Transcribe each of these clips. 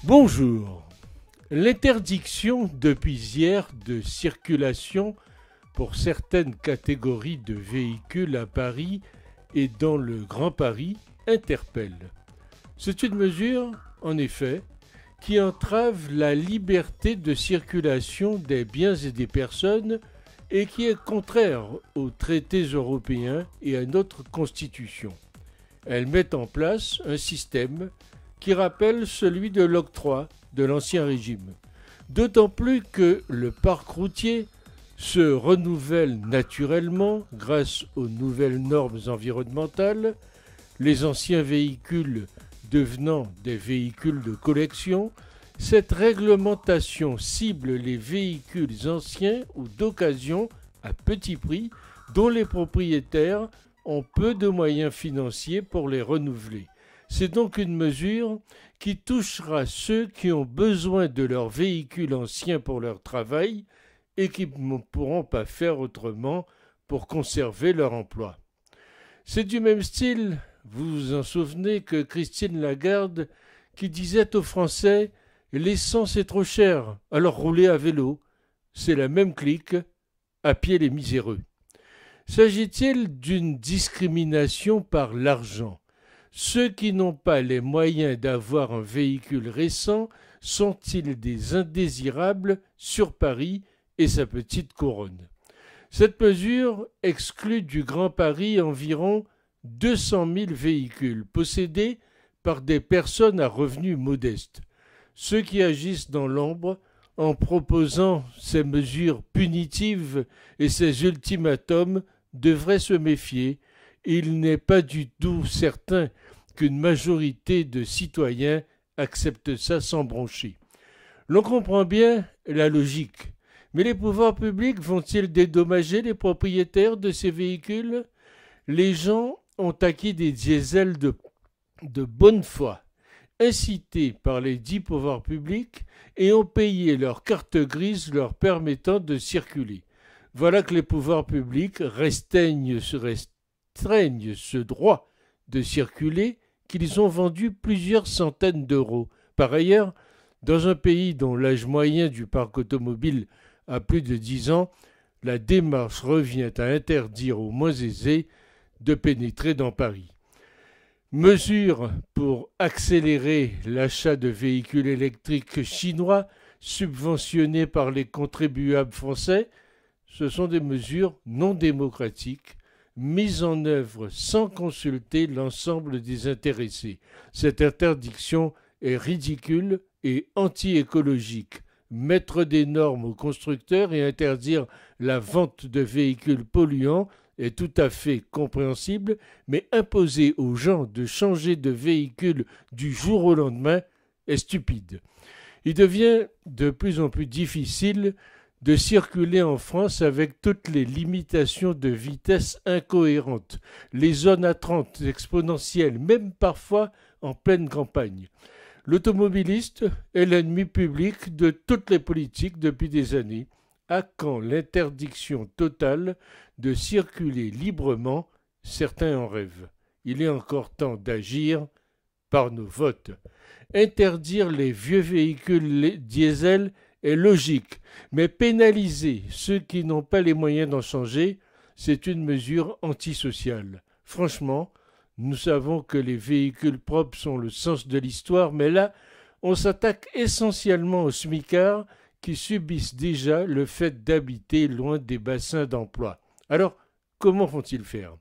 Bonjour. L'interdiction depuis hier de circulation pour certaines catégories de véhicules à Paris et dans le Grand Paris interpelle. C'est une mesure, en effet, qui entrave la liberté de circulation des biens et des personnes et qui est contraire aux traités européens et à notre Constitution. Elle met en place un système qui rappelle celui de l'octroi de l'Ancien Régime. D'autant plus que le parc routier se renouvelle naturellement grâce aux nouvelles normes environnementales, les anciens véhicules devenant des véhicules de collection. Cette réglementation cible les véhicules anciens ou d'occasion à petit prix dont les propriétaires ont peu de moyens financiers pour les renouveler. C'est donc une mesure qui touchera ceux qui ont besoin de leur véhicule ancien pour leur travail et qui ne pourront pas faire autrement pour conserver leur emploi. C'est du même style, vous vous en souvenez, que Christine Lagarde qui disait aux Français « L'essence est trop chère, alors roulez à vélo ». C'est la même clique, à pied les miséreux. S'agit-il d'une discrimination par l'argent ? Ceux qui n'ont pas les moyens d'avoir un véhicule récent sont-ils des indésirables sur Paris et sa petite couronne? Cette mesure exclut du Grand Paris environ 200 000 véhicules possédés par des personnes à revenus modestes. Ceux qui agissent dans l'ombre en proposant ces mesures punitives et ces ultimatums devraient se méfier. Il n'est pas du tout certain qu'une majorité de citoyens accepte ça sans broncher. L'on comprend bien la logique, mais les pouvoirs publics vont-ils dédommager les propriétaires de ces véhicules? Les gens ont acquis des diesels de bonne foi, incités par les dits pouvoirs publics, et ont payé leur carte grise leur permettant de circuler. Voilà que les pouvoirs publics restreignent ce droit de circuler qu'ils ont vendu plusieurs centaines d'euros. Par ailleurs, dans un pays dont l'âge moyen du parc automobile a plus de 10 ans, la démarche revient à interdire aux moins aisés de pénétrer dans Paris. Mesure pour accélérer l'achat de véhicules électriques chinois subventionnés par les contribuables français, ce sont des mesures non démocratiques mises en œuvre sans consulter l'ensemble des intéressés. Cette interdiction est ridicule et anti-écologique. Mettre des normes aux constructeurs et interdire la vente de véhicules polluants est tout à fait compréhensible, mais imposer aux gens de changer de véhicule du jour au lendemain est stupide. Il devient de plus en plus difficile de circuler en France avec toutes les limitations de vitesse incohérentes, les zones à 30 exponentielles, même parfois en pleine campagne. L'automobiliste est l'ennemi public de toutes les politiques depuis des années. À quand l'interdiction totale de circuler librement? Certains en rêvent. Il est encore temps d'agir par nos votes. Interdire les vieux véhicules diesel est logique, mais pénaliser ceux qui n'ont pas les moyens d'en changer, c'est une mesure antisociale. Franchement, nous savons que les véhicules propres sont le sens de l'histoire, mais là, on s'attaque essentiellement aux smicards qui subissent déjà le fait d'habiter loin des bassins d'emploi. Alors, comment vont-ils faire?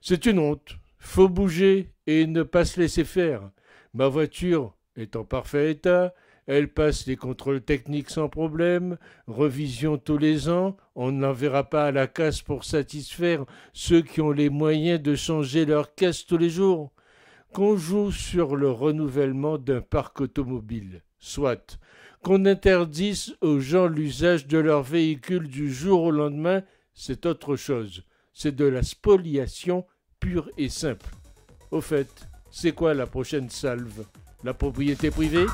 C'est une honte. Faut bouger et ne pas se laisser faire. Ma voiture est en parfait état. Elle passe les contrôles techniques sans problème, revision tous les ans, on n'enverra pas à la casse pour satisfaire ceux qui ont les moyens de changer leur caisse tous les jours. Qu'on joue sur le renouvellement d'un parc automobile, soit. Qu'on interdise aux gens l'usage de leur véhicule du jour au lendemain, c'est autre chose. C'est de la spoliation pure et simple. Au fait, c'est quoi la prochaine salve? La propriété privée ?